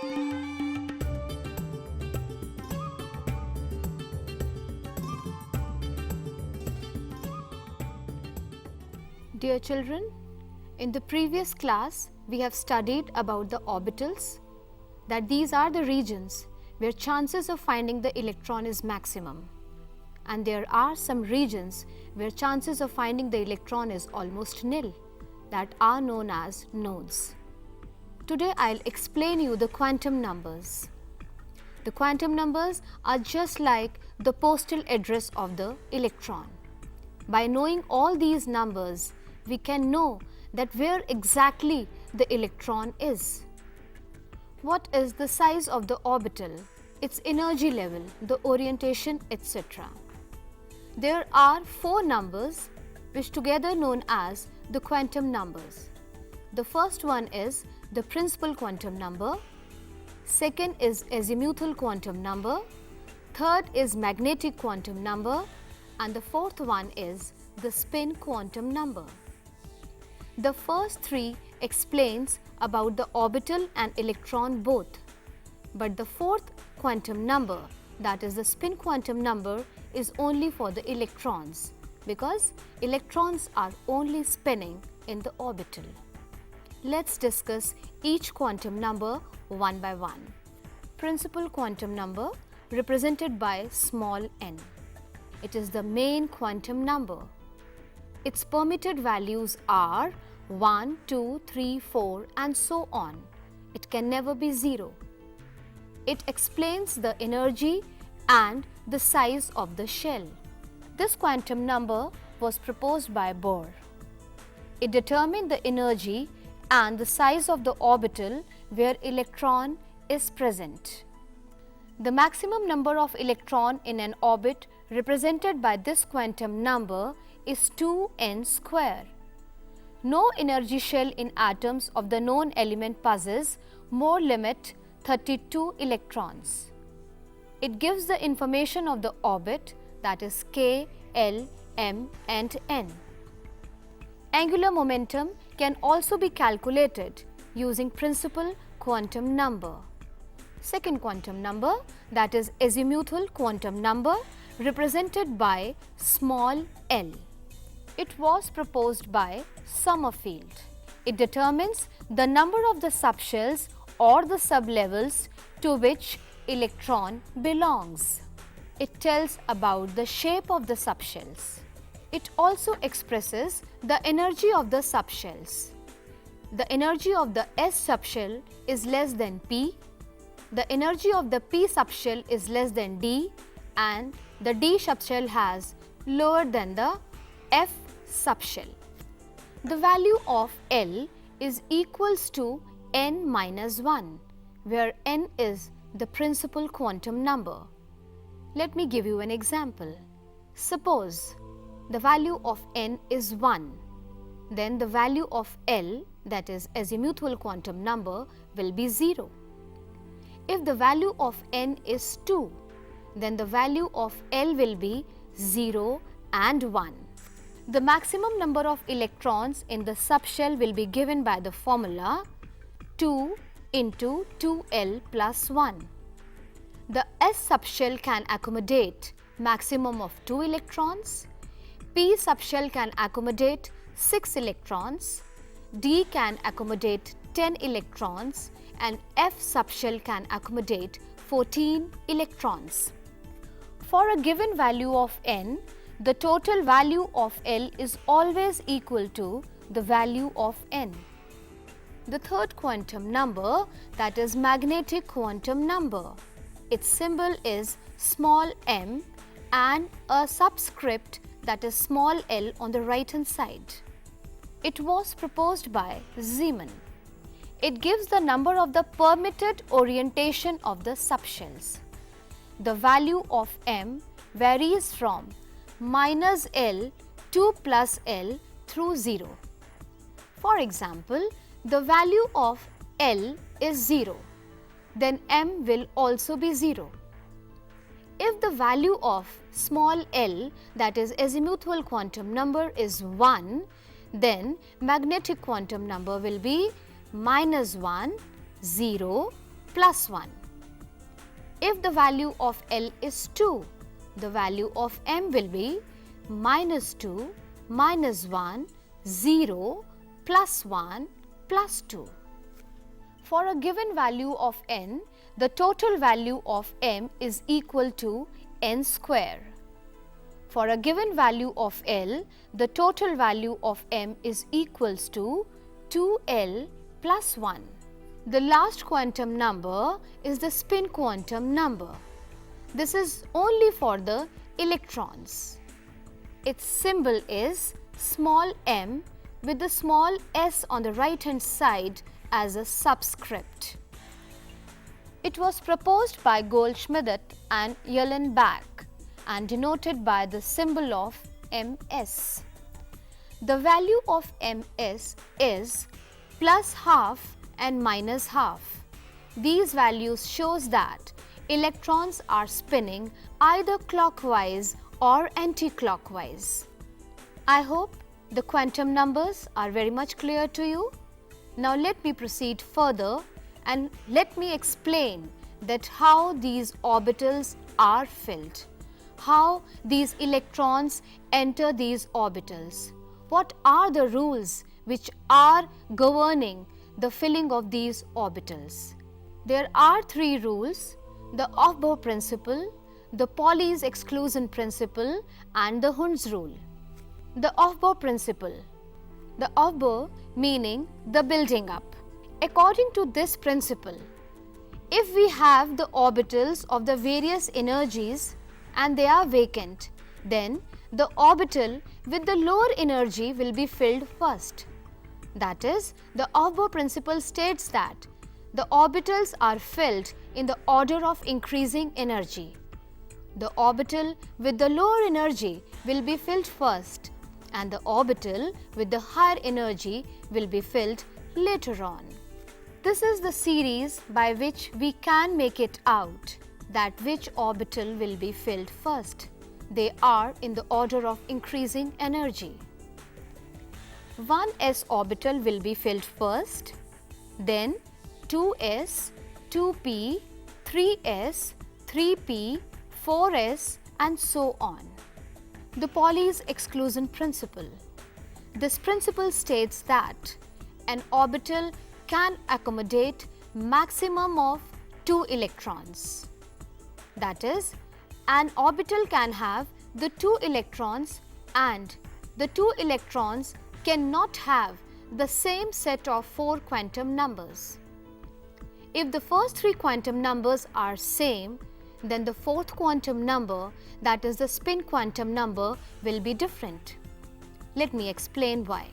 Dear children, in the previous class we have studied about the orbitals, that these are the regions where chances of finding the electron is maximum, and there are some regions where chances of finding the electron is almost nil, that are known as nodes. Today I'll explain you the quantum numbers. The quantum numbers are just like the postal address of the electron. By knowing all these numbers, we can know that where exactly the electron is. What is the size of the orbital, its energy level, the orientation, etc. There are 4 numbers which together known as the quantum numbers. The first one is the principal quantum number, second is azimuthal quantum number, third is magnetic quantum number, and the fourth one is the spin quantum number. The first 3 explains about the orbital and electron both, but the fourth quantum number, that is the spin quantum number, is only for the electrons because electrons are only spinning in the orbital. Let's discuss each quantum number one by one. Principal quantum number represented by small n. It is the main quantum number. Its permitted values are 1, 2, 3, 4 and so on. It can never be 0. It explains the energy and the size of the shell. This quantum number was proposed by Bohr. It determined the energy and the size of the orbital where electron is present. The maximum number of electron in an orbit represented by this quantum number is 2n square. No energy shell in atoms of the known element possesses more limit 32 electrons. It gives the information of the orbit, that is k, l, m and n. Angular momentum can also be calculated using principal quantum number. Second quantum number, that is azimuthal quantum number, represented by small l. It was proposed by Sommerfeld. It determines the number of the subshells or the sublevels to which electron belongs. It tells about the shape of the subshells. It also expresses the energy of the subshells. The energy of the S subshell is less than P, the energy of the P subshell is less than D, and the D subshell has lower than the F subshell. The value of L is equals to n minus 1, where n is the principal quantum number. Let me give you an example. Suppose the value of n is 1, then the value of L, that is azimuthal quantum number, will be 0. If the value of n is 2, then the value of L will be 0 and 1. The maximum number of electrons in the subshell will be given by the formula 2 into 2L plus 1. The S subshell can accommodate maximum of 2 electrons, P subshell can accommodate 6 electrons, D can accommodate 10 electrons and F subshell can accommodate 14 electrons. For a given value of n, the total value of L is always equal to the value of n. The third quantum number, that is magnetic quantum number. Its symbol is small m and a subscript, that is small l, on the right hand side. It was proposed by Zeeman. It gives the number of the permitted orientation of the subshells. The value of m varies from minus L to plus L through 0. For example, the value of L is 0, then m will also be 0. If the value of small l, that is azimuthal quantum number, is 1, then magnetic quantum number will be minus 1, 0, plus 1. If the value of L is 2, the value of M will be minus 2, minus 1, 0, plus 1, plus 2. For a given value of N, the total value of M is equal to N square. For a given value of L, the total value of M is equals to 2L plus 1. The last quantum number is the spin quantum number. This is only for the electrons. Its symbol is small m with the small s on the right hand side as a subscript. It was proposed by Goldschmidt and Uhlenbach and denoted by the symbol of Ms. The value of Ms is plus half and minus half. These values shows that electrons are spinning either clockwise or anti-clockwise. I hope the quantum numbers are very much clear to you. Now let me proceed further and let me explain that how these orbitals are filled, how these electrons enter these orbitals. What are the rules which are governing the filling of these orbitals? There are 3 rules: the Aufbau principle, the Pauli's exclusion principle and the Hund's rule. The Aufbau principle. The Aufbau meaning the building up. According to this principle, if we have the orbitals of the various energies and they are vacant, then the orbital with the lower energy will be filled first. That is, the Aufbau principle states that the orbitals are filled in the order of increasing energy. The orbital with the lower energy will be filled first and the orbital with the higher energy will be filled later on. This is the series by which we can make it out that which orbital will be filled first. They are in the order of increasing energy. 1s orbital will be filled first, then 2s, 2p, 3s, 3p, 4s and so on. The Pauli's exclusion principle. This principle states that an orbital can accommodate maximum of 2 electrons. That is, an orbital can have the 2 electrons and the 2 electrons cannot have the same set of 4 quantum numbers. If the first 3 quantum numbers are same, then the 4th quantum number, that is the spin quantum number, will be different. Let me explain why.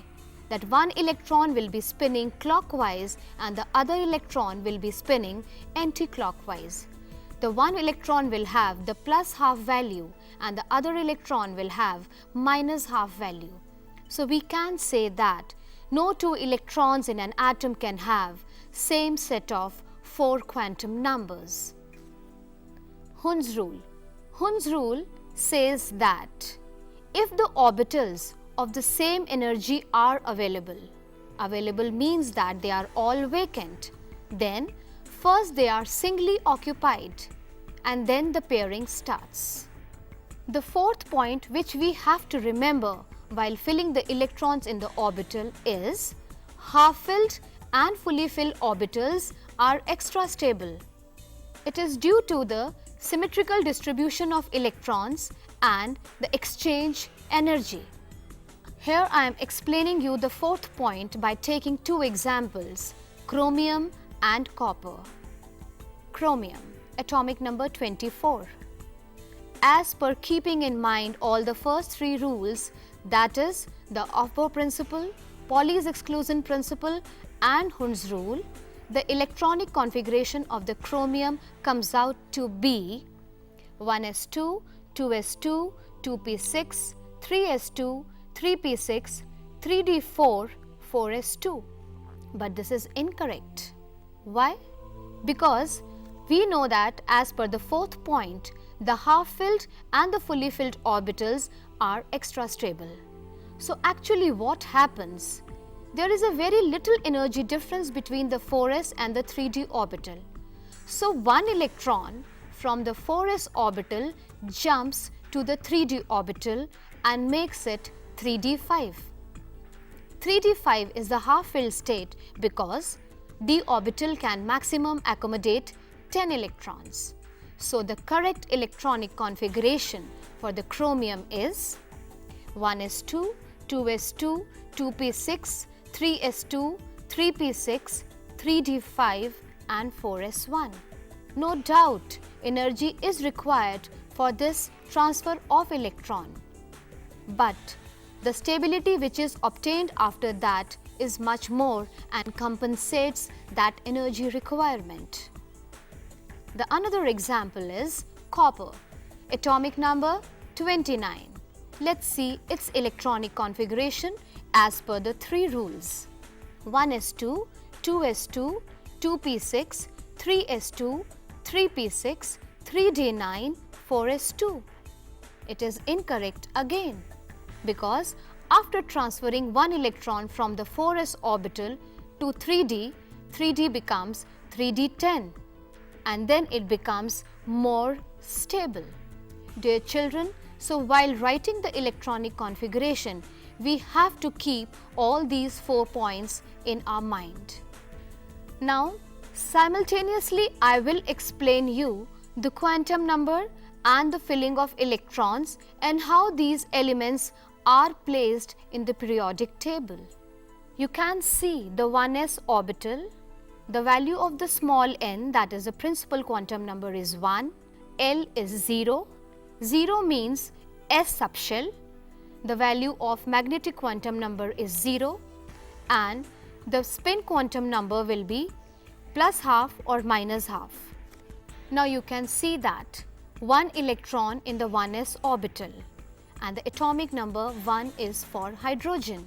That one electron will be spinning clockwise and the other electron will be spinning anti-clockwise. The one electron will have the plus half value and the other electron will have minus half value. So we can say that no 2 electrons in an atom can have same set of 4 quantum numbers. Hund's rule. Hund's rule says that if the orbitals of the same energy are available means that they are all vacant, then first they are singly occupied and then the pairing starts. The 4th point which we have to remember while filling the electrons in the orbital is half-filled and fully filled orbitals are extra stable. It is due to the symmetrical distribution of electrons and the exchange energy. Here I am explaining you the 4th point by taking 2 examples, chromium and copper. Chromium, atomic number 24. As per keeping in mind all the first 3 rules, that is the Aufbau principle, Pauli's exclusion principle and Hund's rule, the electronic configuration of the chromium comes out to be 1s2, 2s2, 2p6, 3s2, 3p6, 3d4, 4s2. But this is incorrect. Why? Because we know that as per the 4th point, the half-filled and the fully filled orbitals are extra stable. So actually what happens? There is a very little energy difference between the 4s and the 3d orbital. So one electron from the 4s orbital jumps to the 3d orbital and makes it 3d5. 3d5 is the half-filled state because d orbital can maximum accommodate 10 electrons. So the correct electronic configuration for the chromium is 1s2, 2s2, 2p6, 3s2, 3p6, 3d5 and 4s1. No doubt, energy is required for this transfer of electron. But the stability which is obtained after that is much more and compensates that energy requirement. The another example is copper, atomic number 29. Let's see its electronic configuration as per the three rules: 1s2, 2s2, 2p6, 3s2, 3p6, 3d9, 4s2. It is incorrect again because after transferring one electron from the 4s orbital to 3d, 3d becomes 3d10 and then it becomes more stable. Dear children, so while writing the electronic configuration, we have to keep all these 4 points in our mind. Now, simultaneously I will explain you the quantum number and the filling of electrons and how these elements are placed in the periodic table. You can see the 1s orbital. The value of the small n, that is the principal quantum number, is 1, L is 0, 0 means S subshell, the value of magnetic quantum number is 0 and the spin quantum number will be plus half or minus half. Now you can see that one electron in the 1s orbital and the atomic number 1 is for hydrogen.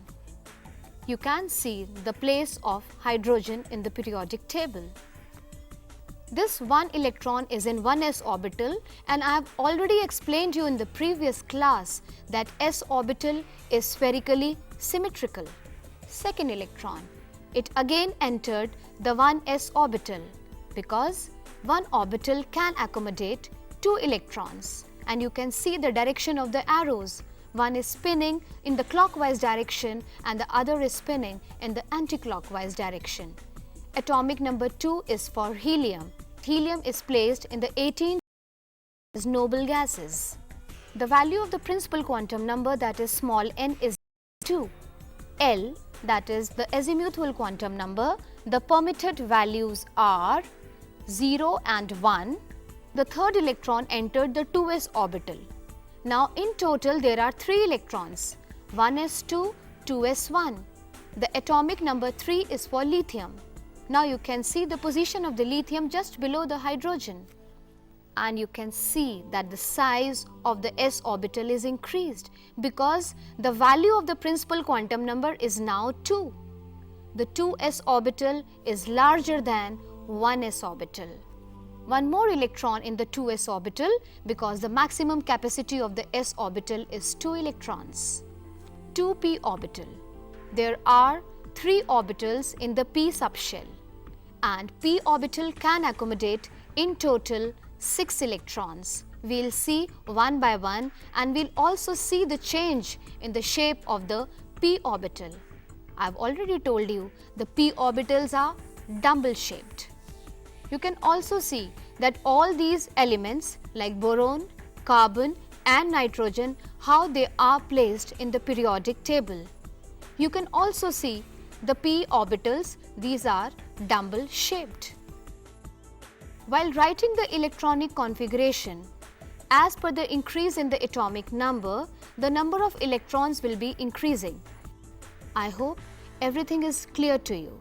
You can see the place of hydrogen in the periodic table. This one electron is in 1s orbital and I have already explained you in the previous class that s orbital is spherically symmetrical. Second electron, it again entered the 1s orbital because one orbital can accommodate 2 electrons and you can see the direction of the arrows. One is spinning in the clockwise direction and the other is spinning in the anti-clockwise direction. Atomic number 2 is for helium. Helium is placed in the 18 noble gases. The value of the principal quantum number, that is small n, is 2. L, that is the azimuthal quantum number, the permitted values are 0 and 1. The third electron entered the 2s orbital. Now in total there are 3 electrons, 1s2, 2s1. The atomic number 3 is for lithium. Now you can see the position of the lithium just below the hydrogen. And you can see that the size of the s orbital is increased because the value of the principal quantum number is now 2. The 2s orbital is larger than 1s orbital. One more electron in the 2s orbital because the maximum capacity of the s orbital is 2 electrons. 2p orbital. There are 3 orbitals in the p subshell and p orbital can accommodate in total 6 electrons. We'll see one by one and we'll also see the change in the shape of the p orbital. I've already told you the p orbitals are dumbbell shaped. You can also see that all these elements like boron, carbon and nitrogen, how they are placed in the periodic table. You can also see the p orbitals, these are dumbbell shaped. While writing the electronic configuration, as per the increase in the atomic number, the number of electrons will be increasing. I hope everything is clear to you.